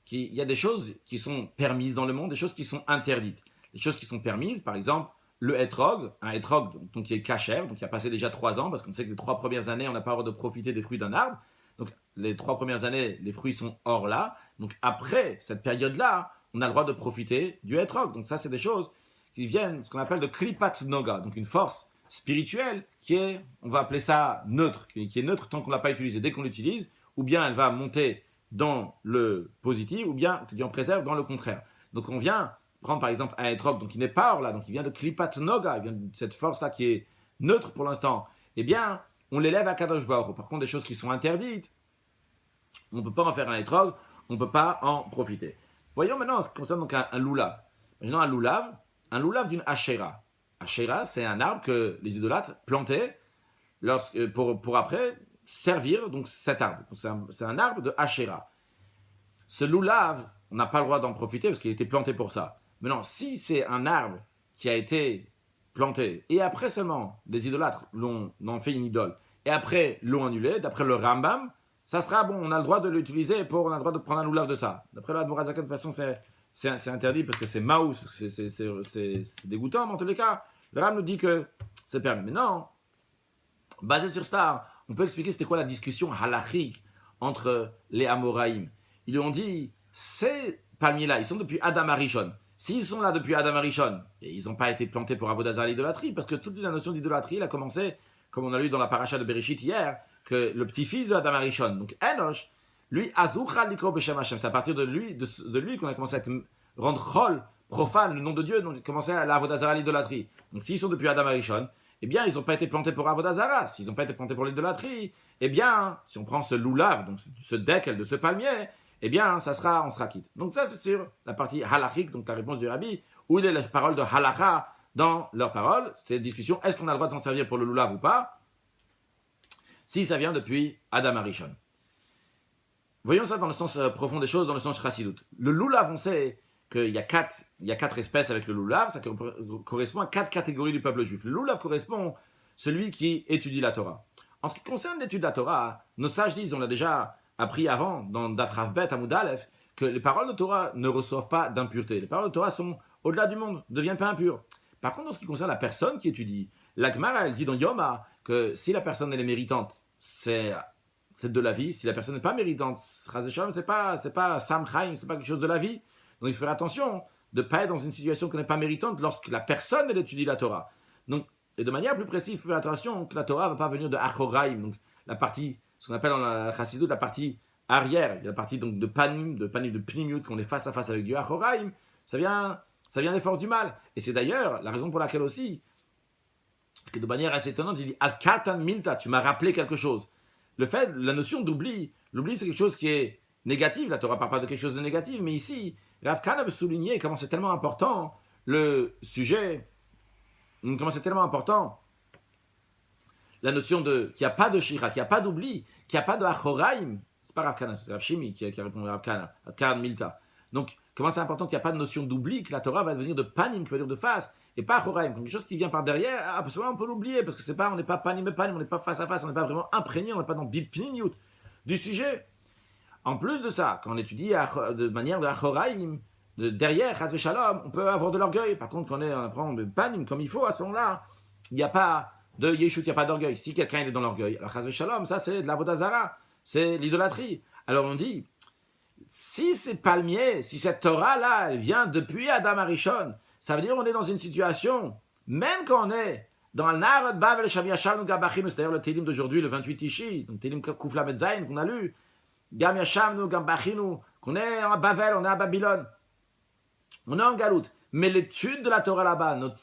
il y a des choses qui sont permises dans le monde, des choses qui sont interdites. Les choses qui sont permises, par exemple, le etrog, un etrog donc, qui est cachère, donc qui a passé déjà 3 ans, parce qu'on sait que les 3 premières années, on n'a pas le droit de profiter des fruits d'un arbre. Donc les 3 premières années, les fruits sont hors là. Donc après cette période-là, on a le droit de profiter du etrog. Donc ça, c'est des choses qui viennent, ce qu'on appelle de klipat noga, donc une force spirituelle qui est, on va appeler ça neutre, qui est neutre tant qu'on ne l'a pas utilisée. Dès qu'on l'utilise, ou bien elle va monter dans le positif, ou bien que Dieu en préserve dans le contraire. Donc on vient prendre par exemple un etrog, donc il n'est pas hors là, donc il vient de Klipat Noga, il vient de cette force-là qui est neutre pour l'instant, eh bien, on l'élève à Kadosh Baruch Hu. Par contre, des choses qui sont interdites, on ne peut pas en faire un etrog, on ne peut pas en profiter. Voyons maintenant ce qui concerne donc un loulav. Imaginons un loulav d'une Asherah. Asherah, c'est un arbre que les idolâtres plantaient pour après servir donc cet arbre. C'est un arbre de Asherah. Ce loulav, on n'a pas le droit d'en profiter parce qu'il était planté pour ça. Maintenant, si c'est un arbre qui a été planté et après seulement les idolâtres l'ont fait une idole et après l'ont annulé, d'après le Rambam, ça sera bon, on a le droit de l'utiliser on a le droit de prendre un loulav de ça. D'après le Admorazakan, de toute façon, c'est interdit parce que c'est maous, c'est dégoûtant, mais en tous les cas, le Ram nous dit que c'est permis. Mais non, basé sur ça, on peut expliquer c'était quoi la discussion halachique entre les Amoraïm. Ils lui ont dit, ces palmiers-là, ils sont depuis Adam Arishon. S'ils sont là depuis Adam Arishon, et ils n'ont pas été plantés pour Avodah Zarah l'idolâtrie, parce que toute la notion d'idolâtrie, elle a commencé, comme on a lu dans la paracha de Bereshit hier, que le petit-fils de Adam Arishon, donc Enosh, lui, Azouchal Likro B'Shem Hashem, c'est à partir de lui qu'on a commencé à rendre chol, profane, le nom de Dieu, donc on a commencé à l'Avodah Zarah l'idolâtrie. Donc s'ils sont depuis Adam Arishon, eh bien, ils n'ont pas été plantés pour Avodah Zarah. S'ils n'ont pas été plantés pour l'idolâtrie, eh bien, si on prend ce loulav, donc ce dekel de ce palmier, eh bien, on sera quitte. Donc ça, c'est sur la partie halachique, donc la réponse du Rabbi, où il y a la parole de halacha dans leur parole. C'était une discussion, est-ce qu'on a le droit de s'en servir pour le loulav ou pas, si ça vient depuis Adam Arishon. Voyons ça dans le sens profond des choses, dans le sens chassidout. Le loulav, on sait qu'il y a quatre espèces avec le loulav, ça correspond à 4 catégories du peuple juif. Le loulav correspond à celui qui étudie la Torah. En ce qui concerne l'étude de la Torah, nos sages disent, on l'a déjà appris avant, dans Daf Rav Bet, Amud Aleph, que les paroles de Torah ne reçoivent pas d'impureté. Les paroles de Torah sont au-delà du monde, ne deviennent pas impures. Par contre, en ce qui concerne la personne qui étudie, la Gemara, elle dit dans Yoma que si la personne elle est méritante, c'est de la vie. Si la personne n'est pas méritante, c'est pas Sam Chaim, c'est pas quelque chose de la vie. Donc il faut faire attention de ne pas être dans une situation qui n'est pas méritante lorsque la personne elle étudie la Torah. Donc, et de manière plus précise, il faut faire attention que la Torah ne va pas venir de Achoraim, donc la partie, ce qu'on appelle dans la Chassidut, la partie arrière, il y a la partie donc de panim, de pnimiut, qu'on est face à face avec Dieu. Achoraim, ça vient des forces du mal. Et c'est d'ailleurs la raison pour laquelle aussi, que de manière assez étonnante, il dit Al-Katan Milta, tu m'as rappelé quelque chose. La notion d'oubli, l'oubli c'est quelque chose qui est négatif, la Torah ne parle pas de quelque chose de négatif, mais ici, Rav Kahana veut souligner comment c'est tellement important le sujet, comment c'est tellement important la notion qu'il n'y a pas de shira, qu'il n'y a pas d'oubli, qu'il n'y a pas de achoraim. C'est pas Rav Kahana, c'est Rav Shimi qui a répondu à Rav Kahana, Karen Milta. Donc, comment c'est important qu'il n'y a pas de notion d'oubli, que la Torah va devenir de panim, qui veut dire de face, et pas achoraim, comme quelque chose qui vient par derrière, parce que là, on peut l'oublier, parce que on n'est pas panim et panim, on n'est pas face à face, on n'est pas vraiment imprégné, on n'est pas dans bipnimiut du sujet. En plus de ça, quand on étudie de manière de achoraim, derrière, chas v'shalom, on peut avoir de l'orgueil. Par contre, quand on apprend de panim comme il faut, à ce moment-là, il n'y a pas de yeshut, il n'y a pas d'orgueil. Si quelqu'un est dans l'orgueil, alors chas v'shalom, ça c'est de l'avodah zara, c'est l'idolâtrie. Alors on dit, si ces palmiers, si cette Torah-là, elle vient depuis Adam Arishon, ça veut dire qu'on est dans une situation, même quand on est dans le Narod Bavel Shaviyashavnu Gabachinu, c'est d'ailleurs le Télim d'aujourd'hui, le 28 Tishi, donc Télim Koufla Metzaïn qu'on a lu, Gam Yashavnu Gabachinu, qu'on est à Bavel, on est à Babylone, on est en Galout. Mais l'étude de la Torah là-bas, notre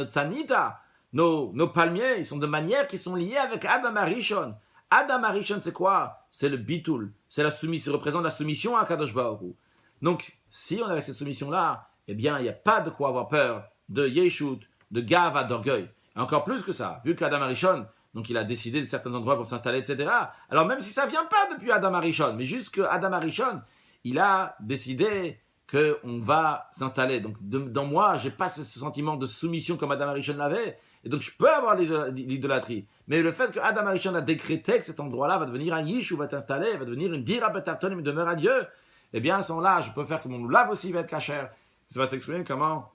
sanita, nos palmiers, ils sont de manière qui sont liés avec Adam Arishon. Adam Arishon, c'est quoi? C'est le bitul, c'est la soumission, ça représente la soumission à Kadosh Baruch Hu. Donc, si on est avec cette soumission-là, eh bien, il n'y a pas de quoi avoir peur de yeshut, de gava, d'orgueil. Et encore plus que ça, vu qu'Adam Arishon, donc il a décidé de certains endroits pour s'installer, etc. Alors même si ça ne vient pas depuis Adam Arishon, mais juste que Adam Arishon, il a décidé qu'on va s'installer. Donc dans moi, je n'ai pas ce sentiment de soumission comme Adam Arishon l'avait, et donc je peux avoir l'idolâtrie. Mais le fait que Adam Arishon a décrété que cet endroit-là va devenir un yish où va t'installer, va devenir une dira betarton, une demeure à Dieu, eh bien à ce moment-là, je peux faire que mon loulav aussi va être cachère. Ça va s'exprimer comment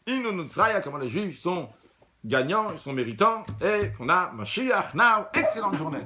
comment les Juifs sont gagnants, ils sont méritants, et qu'on a Mashiach now. Excellente journée.